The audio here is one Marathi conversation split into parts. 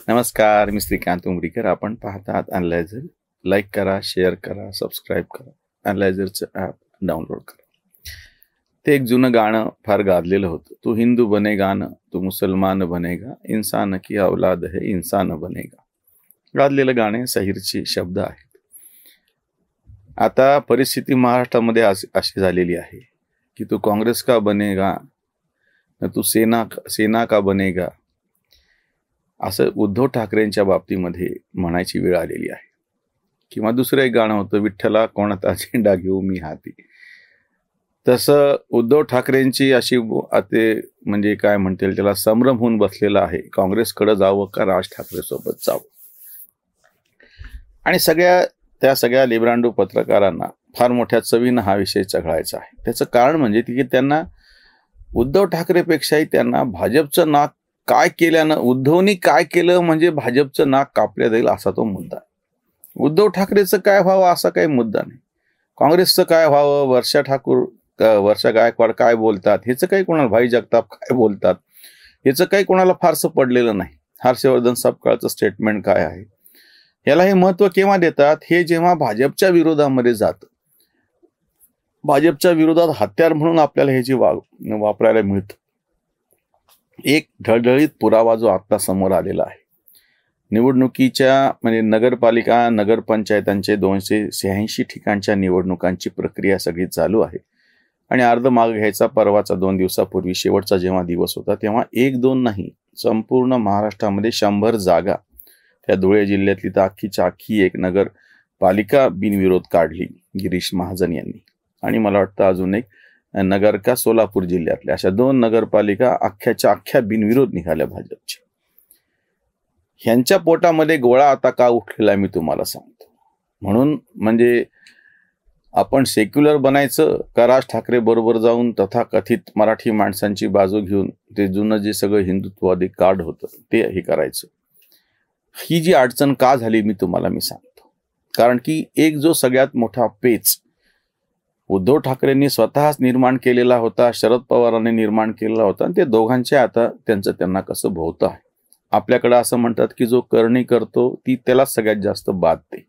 नमस्कार, मी श्रीकांत उमरीकर. आपण पाहतात अॅनालायझर. लाईक करा, शेअर करा, सबस्क्राईब करा. अॅनालायझरचं ॲप डाउनलोड करा. ते एक जुनं गाणं फार गाजलेलं होतं. तू हिंदू बनेगा न, तू मुसलमान बनेगा, इंसान की औलाद है इंसान बनेगा. गाजलेलं गाणे सहीरचे शब्द आहेत. आता परिस्थिती महाराष्ट्रामध्ये अशी झालेली आहे की तू काँग्रेस का बनेगा न, तू सेना का बनेगा, असं उद्धव ठाकरेंच्या बाबतीमध्ये म्हणायची वेळ आलेली आहे. किंवा दुसरं एक गाणं होतं, विठ्ठला कोणाचा झेंडा घेऊ मी हाती. तसं उद्धव ठाकरेंची अशी म्हणजे काय म्हणतील त्याला संभ्रम होऊन बसलेला आहे, काँग्रेसकडे जावं का राज ठाकरे सोबत जावं. आणि त्या सगळ्या लिब्रांडू पत्रकारांना फार मोठ्या चवीनं हा विषय चघळायचा आहे. त्याचं कारण म्हणजे की त्यांना उद्धव ठाकरेपेक्षाही त्यांना भाजपचं नाक काय केल्यानं, उद्धवनी काय केलं म्हणजे भाजपचं नाक कापल्या जाईल असा तो मुद्दा. उद्धव ठाकरेचं काय व्हावं असा काही मुद्दा नाही. काँग्रेसचं काय व्हावं, वर्षा गायकवाड काय बोलतात ह्याचं काही कोणाला, भाई जगताप काय बोलतात ह्याचं काही कोणाला फारसं पडलेलं नाही. हर्षवर्धन सपकाळचं स्टेटमेंट काय आहे याला हे महत्व केव्हा देतात, हे जेव्हा भाजपच्या विरोधामध्ये जातं. भाजपच्या विरोधात हत्यार म्हणून आपल्याला हे जे वापरायला मिळतं. एक ढळढळीत पुरावा जो आता समोर आलेला आहे. निवडणुकीच्या म्हणजे नगरपालिका नगरपंचायतांचे 286 ठिकाणच्या निवडणुकांची प्रक्रिया सगळी चालू आहे. आणि अर्ध माग घ्यायचा परवाचा 2 दिवसापूर्वी शेवटचा जेव्हा दिवस होता तेव्हा 1-2 नाही, संपूर्ण महाराष्ट्रामध्ये 100 जागा त्या धुळे जिल्ह्यातली तर अख्खीच्या अख्खी एक नगरपालिका बिनविरोध काढली गिरीश महाजन यांनी. आणि मला वाटतं अजून एक नगर का सोलापूर जिल्ह्यातल्या अशा 2 नगरपालिका अख्ख्याच्या अख्ख्या बिनविरोध निघाल्या भाजपच्या. ह्यांच्या पोटामध्ये गोळा आता का उठलेला मी तुम्हाला सांगतो. म्हणून म्हणजे आपण सेक्युलर बनायचं का राज ठाकरे बरोबर जाऊन तथाकथित मराठी माणसांची बाजू घेऊन ते जुनं जे सगळं हिंदुत्ववादी कार्ड होतं ते हे करायचं. ही जी अडचण का झाली मी तुम्हाला सांगतो. कारण की एक जो सगळ्यात मोठा पेच उद्धव ठाकरेंनी स्वतःच निर्माण केलेला होता, शरद पवारांनी निर्माण केलेला होता, आणि ते दोघांचे आता त्यांना कसं भोवतं आहे. आपल्याकडे असं म्हणतात की जो करणी करतो ती त्याला सगळ्यात जास्त बाधते.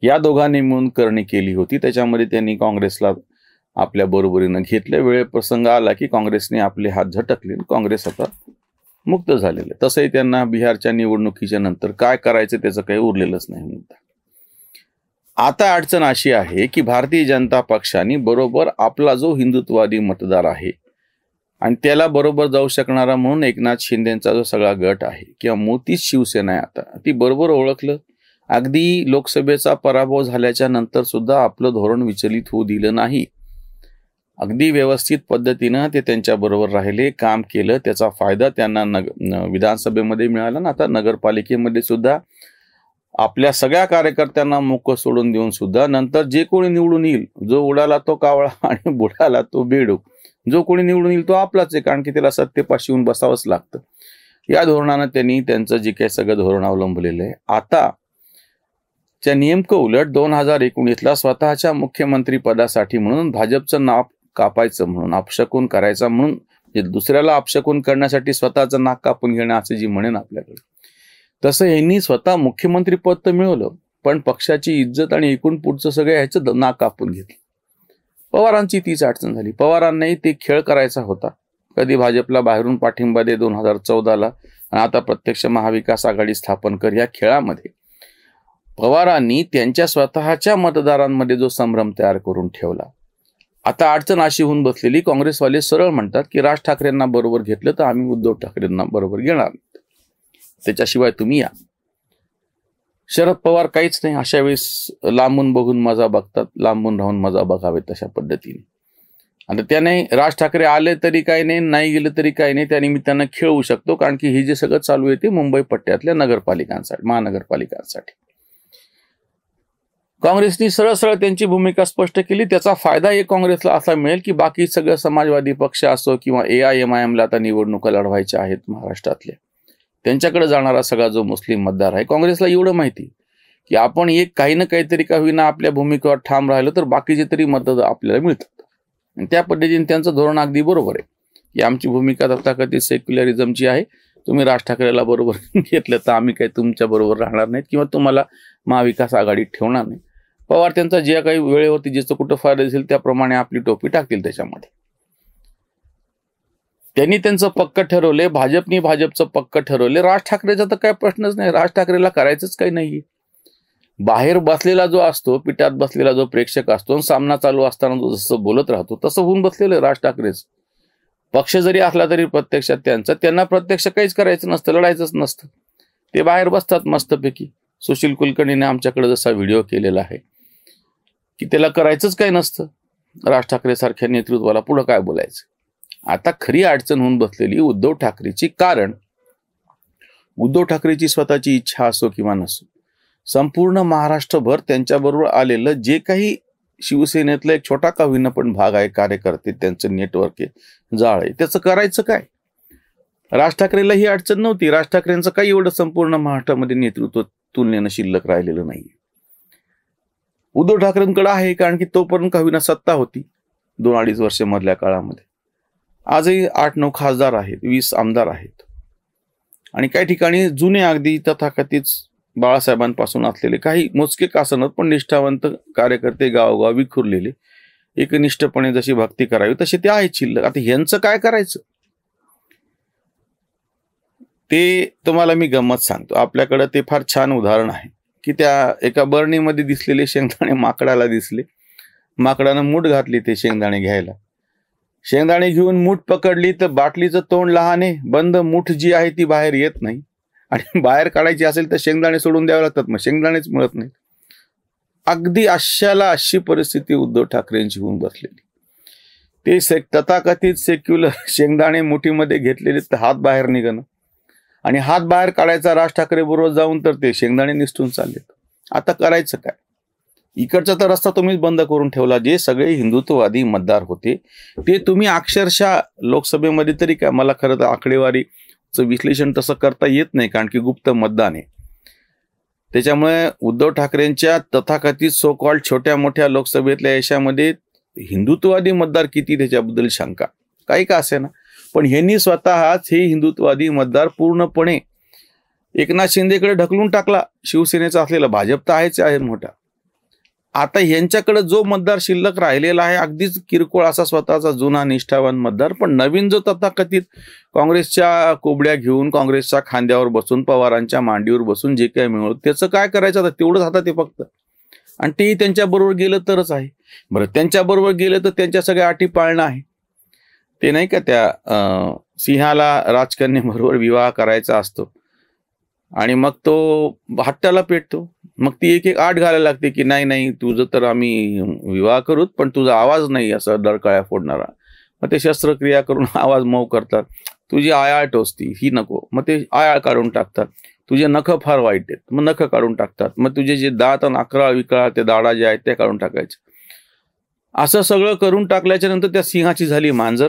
या दोघांनी मिळून करणी केली होती. त्याच्यामध्ये त्यांनी काँग्रेसला आपल्या बरोबरीनं घेतलं. वेळ प्रसंग आला की काँग्रेसने आपले हात झटकले, काँग्रेस आता मुक्त झालेलं. तसंही त्यांना बिहारच्या निवडणुकीच्या नंतर काय करायचं त्याचं काही उरलेलंच नाही मुद्दा. आता अडचण अशी आहे की भारतीय जनता पक्षाने बरोबर आपला जो हिंदुत्ववादी मतदार आहे आणि त्याला बरोबर जाऊ शकणारा म्हणून एकनाथ शिंदेचा जो सगळा गट आहे किंवा मोठीच शिवसेना आहे आता, ती बरोबर ओळखलं. अगदी लोकसभेचा पराभव झाल्याच्या नंतर सुद्धा आपलं धोरण विचलित होऊ दिलं नाही. अगदी व्यवस्थित पद्धतीनं ते त्यांच्या बरोबर राहिले, काम केलं. त्याचा फायदा त्यांना विधानसभेमध्ये मिळाला ना. आता नगरपालिकेमध्ये सुद्धा आपल्या सगळ्या कार्यकर्त्यांना मोकळं सोडून देऊन सुद्धा नंतर जे कोणी निवडून येईल, जो उडाला तो कावळा आणि बुडाला तो बेडूक, जो कोणी निवडून येईल तो आपलाच आहे, कारण की त्याला सत्तेपाशी येऊन बसावंच लागतं. या धोरणानं त्यांनी त्यांचं जे काही सगळं धोरण अवलंबलेलं आहे. आता त्या नेमकं उलट 2019ला स्वतःच्या मुख्यमंत्री पदासाठी म्हणून भाजपचं नाक कापायचं म्हणून, अपशकुन करायचा म्हणून, दुसऱ्याला अपशकुन करण्यासाठी स्वतःचं नाक कापून घेणं असं जी म्हणेन आपल्याकडे, तसं यांनी स्वतः मुख्यमंत्री पद तर मिळवलं पण पक्षाची इज्जत आणि एकूण पुढचं सगळं ह्याचं नाक कापून घेतलं. पवारांची तीच अडचण झाली. पवारांनाही ते खेळ करायचा होता. कधी भाजपला बाहेरून पाठिंबा दे 2014ला आणि आता प्रत्यक्ष महाविकास आघाडी स्थापन कर. या खेळामध्ये पवारांनी त्यांच्या स्वतःच्या मतदारांमध्ये जो संभ्रम तयार करून ठेवला. आता अडचण अशी होऊन बसलेली, काँग्रेसवाले सरळ म्हणतात की राज ठाकरेंना बरोबर घेतलं तर आम्ही उद्धव ठाकरेंना बरोबर घेणार, त्याच्याशिवाय तुम्ही या. शरद पवार काहीच नाही, अशा वेळेस लांबून बघून मजा बघतात, लांबून राहून मजा बघावेत तशा पद्धतीने. आता त्याने राज ठाकरे आले तरी काही नाही, नाही गेले तरी काही नाही, त्या निमित्तानं खेळू शकतो. कारण की हे जे सगळं चालू आहे ते मुंबई पट्ट्यातल्या नगरपालिकांसाठी, महानगरपालिकांसाठी. काँग्रेसनी सरळ सरळ त्यांची भूमिका स्पष्ट केली. त्याचा फायदा एक काँग्रेसला असा मिळेल की बाकी सगळं समाजवादी पक्ष असो किंवा AIMIMला आता निवडणुका लढवायच्या आहेत महाराष्ट्रातल्या, त्यांच्याकडे जाणारा सगळा जो मुस्लिम मतदार आहे, काँग्रेसला एवढं माहिती की आपण एक काही ना काहीतरी का होईना आपल्या भूमिकेवर ठाम राहिलो तर बाकीचे तरी मतं आपल्याला मिळतात. आणि त्या पद्धतीने त्यांचं धोरण अगदी बरोबर आहे की आमची भूमिका तथाकथित सेक्युलरिझमची आहे तुम्ही राज ठाकरेला बरोबर घेतलं तर आम्ही काही तुमच्या बरोबर राहणार नाहीत किंवा तुम्हाला महाविकास आघाडीत ठेवणार नाही. पवार त्यांचा जे काही वेळेवरती ज्याचं कुठं फायदा दिसेल त्याप्रमाणे आपली टोपी टाकतील त्याच्यामध्ये. त्यांनी त्यांचं पक्क ठरवले, भाजपनी भाजपचं पक्क ठरवले. राज ठाकरेचा तर काही प्रश्नच नाही. राज ठाकरेला करायचंच काही नाही. बाहेर बसलेला जो असतो, पिठात बसलेला जो प्रेक्षक असतो, सामना चालू असताना जो जसं बोलत राहतो तसं होऊन बसलेलं राज ठाकरेच. पक्ष जरी असला तरी प्रत्यक्षात त्यांना प्रत्यक्ष काहीच करायचं नसतं, लढायचंच नसतं. ते बाहेर बसतात मस्तपैकी. सुशील कुलकर्णीने आमच्याकडे जसा व्हिडिओ केलेला आहे की त्याला करायचंच काही नसतं. राज ठाकरे सारख्या नेतृत्वाला पुढं काय बोलायचं. आता खरी अडचण होऊन बसलेली उद्धव ठाकरेची. कारण उद्धव ठाकरेची स्वतःची इच्छा असो किंवा नसो, संपूर्ण महाराष्ट्रभर त्यांच्याबरोबर आलेलं जे काही शिवसेनेतलं एक छोटा का होईना पण भाग आहे, कार्यकर्ते, त्यांचं नेटवर्क आहे, जाळ आहे, त्याचं करायचं काय. राज ठाकरेला ही अडचण नव्हती. राज ठाकरेंचं काही एवढं संपूर्ण महाराष्ट्रामध्ये नेतृत्व तुलनेनं शिल्लक राहिलेलं नाही. उद्धव ठाकरेंकडे आहे कारण की तोपर्यंत का होईना सत्ता होती 2-2.5 वर्ष मधल्या काळामध्ये. आजही 8-9 खासदार आहेत, 20 आमदार आहेत आणि काही ठिकाणी जुने अगदी तथाकथित बाळासाहेबांपासून असलेले काही मोजके कासनत पण निष्ठावंत कार्यकर्ते गावोगाव विखुरलेले, एकनिष्ठपणे जशी भक्ती करावी तशी ते आहेत शिल्लक. आता ह्यांचं काय करायचं ते तुम्हाला मी गंमत सांगतो. आपल्याकडे ते फार छान उदाहरण आहे की त्या एका बरणीमध्ये दिसलेले शेंगदाणे माकडाला दिसले. माकडानं मूठ घातली ते शेंगदाणे घ्यायला. शेंगदाणे घेऊन मूठ पकडली तर बाटलीचं तोंड लहान आहे, बंद मूठ जी आहे ती बाहेर येत नाही. आणि बाहेर काढायची असेल तर शेंगदाणे सोडून द्यावे लागतात, मग शेंगदाणेच मिळत नाही. अगदी अशी परिस्थिती उद्धव ठाकरेंची होऊन बसलेली. ते तथाकथित सेक्युलर शेंगदाणे मुठीमध्ये घेतलेले तर हात बाहेर निघणं आणि हात बाहेर काढायचा राज ठाकरे बरोबर जाऊन तर ते शेंगदाणे निसटून चाललेत. आता करायचं काय. इकडचा तर रस्ता तुम्हीच बंद करून ठेवला. जे सगळे हिंदुत्ववादी मतदार होते ते तुम्ही अक्षरशः लोकसभेमध्ये तरी काय, मला खरं तर आकडेवारीचं विश्लेषण तसं करता येत नाही कारण की गुप्त मतदान आहे. त्याच्यामुळे उद्धव ठाकरेंच्या तथाकथित सो कॉल्ड छोट्या मोठ्या लोकसभेतल्या यशामध्ये हिंदुत्ववादी मतदार किती त्याच्याबद्दल शंका काही का असे ना. पण ह्यांनी स्वतःच हे हिंदुत्ववादी मतदार पूर्णपणे एकनाथ शिंदेकडे ढकलून टाकला. शिवसेनेचा असलेला भाजप तर आहेच आहे मोठा. आता ह्यांच्याकडे जो मतदार शिल्लक राहिलेला आहे अगदीच किरकोळ असा स्वतःचा जुना निष्ठावान मतदार, पण नवीन जो तथाकथित काँग्रेसच्या कोबड्या घेऊन काँग्रेसच्या खांद्यावर बसून पवारांच्या मांडीवर बसून जे काही मिळवलं त्याचं काय करायचं आता, तेवढंच हातात ते फक्त. आणि तेही त्यांच्याबरोबर गेलं तरच आहे. बरं, त्यांच्याबरोबर गेलं तर त्यांच्या सगळ्या अटी पाळणं आहे. ते नाही का त्या सिंहाला राजकन्याबरोबर विवाह करायचा असतो आणि मग तो हट्टाला पेटतो. मग ती एक आठ घालायला लागते की नाही तुझं तर आम्ही विवाह करूत पण तुझा आवाज नाही असा डरकाळ्या फोडणारा. मग ते शस्त्रक्रिया करून आवाज मऊ करतात. तुझी आयाळ टोचती ही नको, मग ते आयाळ काढून टाकतात. तुझे नखं फार वाईट आहेत, मग नखं काढून टाकतात. मग तुझे जे दात आणि अकराळ विकराळ ते दाडा जे आहेत ते काढून टाकायचे. असं सगळं करून टाकल्याच्या नंतर त्या सिंहाची झाली मांजर.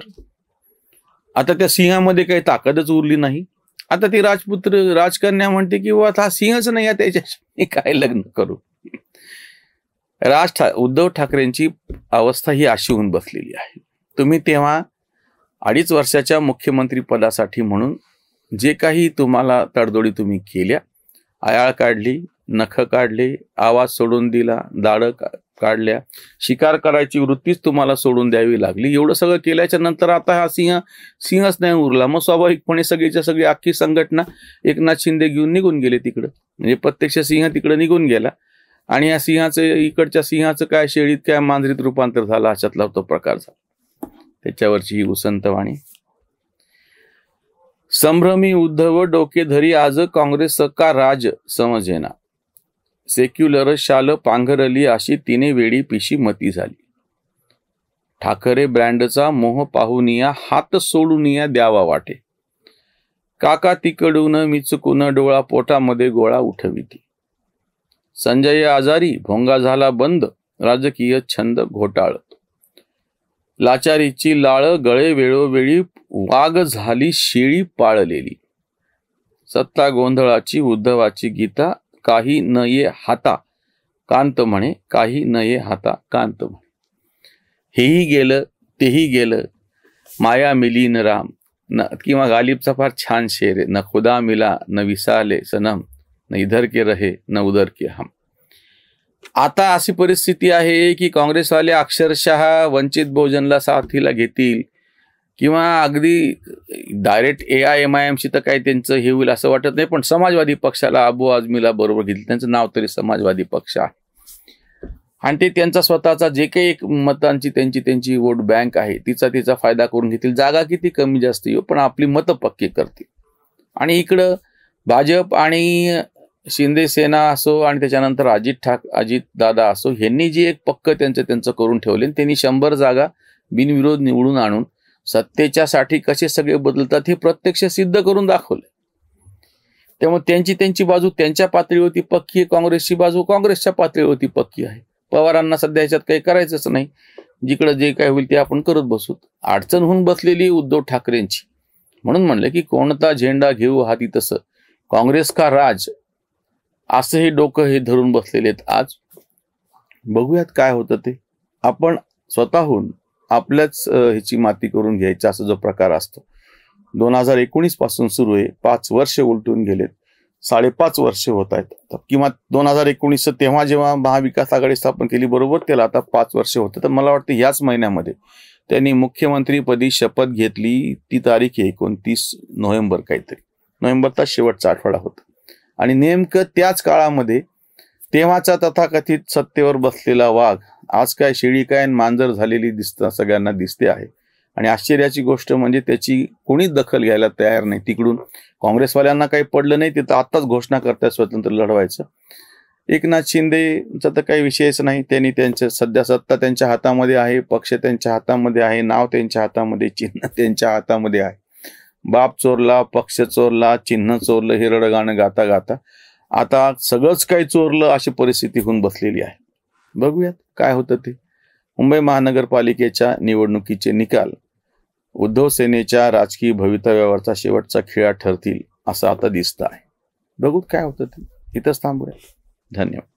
आता त्या सिंहामध्ये काही ताकदच उरली नाही. आता ती राजकन्या म्हणते की हा सिंहच नाही आहे त्याच्याशी काय लग्न करू. उद्धव ठाकरेंची अवस्था ही अशी होऊन बसलेली आहे. तुम्ही तेव्हा 2.5 वर्षाच्या मुख्यमंत्री पदासाठी म्हणून जे काही तुम्हाला तडजोडी तुम्ही केल्या, आयाळ काढली, नख काढले, आवाज सोडून दिला, दाढं काढल्या, शिकार करायची वृत्तीच तुम्हाला सोडून द्यावी लागली. एवढं सगळं केल्याच्या नंतर आता हा सिंहच नाही उरला. मग स्वाभाविकपणे सगळी अख्खी संघटना एकनाथ शिंदे घेऊन निघून गेले तिकडं. म्हणजे प्रत्यक्ष सिंह तिकडे निघून गेला आणि या सिंहाचं इकडच्या सिंहाचं काय शेळीत काय मांजरीत रूपांतर झालं अशातला तो प्रकार झाला. त्याच्यावरची ही उसंतवाणी. संभ्रमी उद्धव डोके धरी आज काँग्रेस का राज समजेना. सेक्युलर शाल पांघरली अशी तिने वेळी पिशी मती झाली. ठाकरे ब्रँडचा मोह पाहुनिया हात सोडूनिया द्यावा वाटे. काका तिकडून मिचकून डोळा पोटामध्ये गोळा उठविती. संजय आजारी भोंगा झाला बंद राजकीय छंद घोटाळ. लाचारीची लाळ गळे वेळोवेळी वाघ झाली शेळी पाळलेली. सत्ता गोंधळाची उद्धवाची गीता काही न ये हाता कांत म्हणे, काही न ये हाता कांत म्हणे. हेही गेलं तेही गेलं माया मिलीन राम. न किंवा गालिबचा फार छान शेर आहे, न खुदा मिला न विसाले सनम, न इधर के रहे न उधर के हम. आता अशी परिस्थिती आहे की काँग्रेसवाले अक्षरशः वंचित बहुजनला साथीला घेतील किंवा अगदी डायरेक्ट AIMIMशी तर काही त्यांचं हे होईल असं वाटत नाही, पण समाजवादी पक्षाला अबू आझमीला बरोबर घेतील. त्यांचं नाव तरी समाजवादी पक्ष आहे आणि ते त्यांचा स्वतःचा जे काही एक मतांची त्यांची वोट बँक आहे तिचा फायदा करून घेतील. जागा किती कमी जास्त येऊ पण आपली मतं पक्की करतील. आणि इकडं भाजप आणि शिंदे सेना असो आणि त्याच्यानंतर अजित दादा असो, ह्यांनी जे एक पक्क त्यांचं करून ठेवले, त्यांनी 100 जागा बिनविरोध निवडून आणून सत्तेच्यासाठी कसे सगळे बदलतात हे प्रत्यक्ष सिद्ध करून दाखवले. त्यामुळे त्यांची बाजू त्यांच्या पातळीवरती पक्की आहे, काँग्रेसची बाजू काँग्रेसच्या पातळीवरती पक्की आहे. पवारांना सध्या ह्याच्यात काही करायचंच नाही, जिकडं जे काय होईल ते आपण करत बसू. अडचण होऊन बसलेली उद्धव ठाकरेंची. म्हणून म्हणलं की कोणता झेंडा घेऊ हाती तसं काँग्रेस का राज, असं हे डोकं हे धरून बसलेले आहेत. आज बघूयात काय होतं ते. आपण स्वतःहून आपल्याच ह्याची माती करून घ्यायचा असा जो प्रकार असतो 2019 पासून सुरू आहे. 5 वर्ष उलटून गेलेत, 5.5 वर्ष होत आहेत. किंवा 2019 तेव्हा जेव्हा महाविकास आघाडी स्थापन केली बरोबर त्याला आता 5 वर्ष होतं. तर मला वाटतं याच महिन्यामध्ये त्यांनी मुख्यमंत्रीपदी शपथ घेतली. ती तारीख आहे 29 नोव्हेंबर काहीतरी, नोव्हेंबरचा शेवटचा आठवडा होता. आणि नेमकं त्याच काळामध्ये तेव्हाचा तथाकथित सत्तेवर बसलेला वाघ आज काय शेळी काय मांजर झालेली सगळ्यांना दिसते आहे. आणि आश्चर्याची गोष्ट म्हणजे त्याची कोणीच दखल घ्यायला तयार नाही. तिकडून काँग्रेसवाल्यांना काही पडलं नाही, तिथं आत्ताच घोषणा करतात स्वतंत्र लढवायचं. एकनाथ शिंदेचा तर काही विषयच नाही. त्यांनी त्यांच्या सध्या सत्ता त्यांच्या हातामध्ये आहे, पक्ष त्यांच्या हातामध्ये आहे, नाव त्यांच्या हातामध्ये, चिन्ह त्यांच्या हातामध्ये आहे. बाप चोरला, पक्ष चोरला, चिन्ह चोरलं हे रडगाणं गाता गाता आता सगळंच काही चोरलं अशी परिस्थिती होऊन बसलेली आहे. बघूयात काय होतं ते. मुंबई महानगरपालिकेच्या निवडणुकीचे निकाल उद्धव सेनेच्या राजकीय भवितव्यावरचा शेवटचा खेळ ठरतील असं आता दिसतं आहे. बघूत काय होतं ते. इथंच थांबूया. धन्यवाद.